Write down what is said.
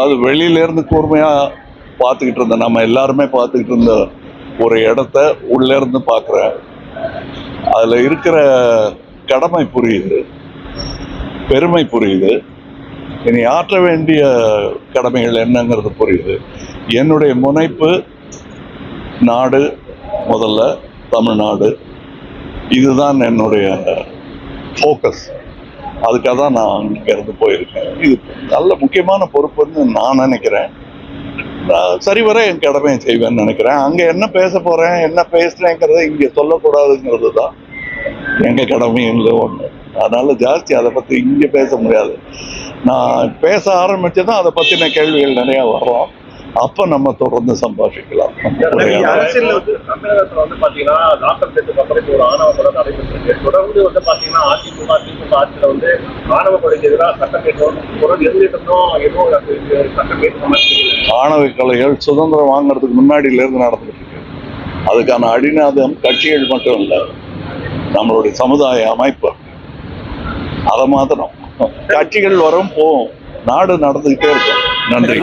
அதாவது வெளியிலேருந்து கூர்மையாக பார்த்துக்கிட்டு இருந்த நம்ம எல்லாருமே பார்த்துக்கிட்டு இருந்த ஒரு இடத்த உள்ளேருந்து பார்க்குறேன். அதில் இருக்கிற கடமை புரியுது, பெருமை புரியுது, இனி ஆற்ற வேண்டிய கடமைகள் என்னங்கிறது புரியுது. என்னுடைய முனைப்பு நாடு, முதல்ல தமிழ்நாடு, இதுதான் என்னுடைய ஃபோக்கஸ். அதுக்காக தான் நான் இங்கேருந்து போயிருக்கேன். இது நல்ல முக்கியமான பொறுப்புன்னு நான் நினைக்கிறேன். சரிவர என் கடமையை செய்வேன்னு நினைக்கிறேன். அங்கே என்ன பேச போகிறேன், என்ன பேசுகிறேங்கிறத இங்கே சொல்லக்கூடாதுங்கிறது தான் எங்கள் கடமையில் ஒன்று. அதனால் ஜாஸ்தி அதை பற்றி இங்கே பேச முடியாது. நான் பேச ஆரம்பிச்சதும் அதை பற்றின கேள்விகள் நிறையா வரும். அப்போ நம்ம தொடர்ந்து சம்பாஷிக்கலாம். அரசியல் தமிழகத்துல பாத்தீங்கன்னா ஒரு ஆணவ கொலை நடைபெற்றிருக்கு. தொடர்ந்து பாத்தீங்கன்னா அதிமுக ஆட்சியில ஆணவ கொலைக்கு எதிராக சட்டம் சட்டம் ஆணவ கொலைகள் சுதந்திரம் வாங்குறதுக்கு முன்னாடியிலேருந்து நடந்துட்டு இருக்கு. அதுக்கான அடிநாதம் கட்சிகள் மட்டும் இல்லை, நம்மளுடைய சமுதாய அமைப்பு. அதை மாத்திரம் கட்சிகள் வரும் போகும், நாடு நடந்துகிட்டே இருக்கும். நன்றி.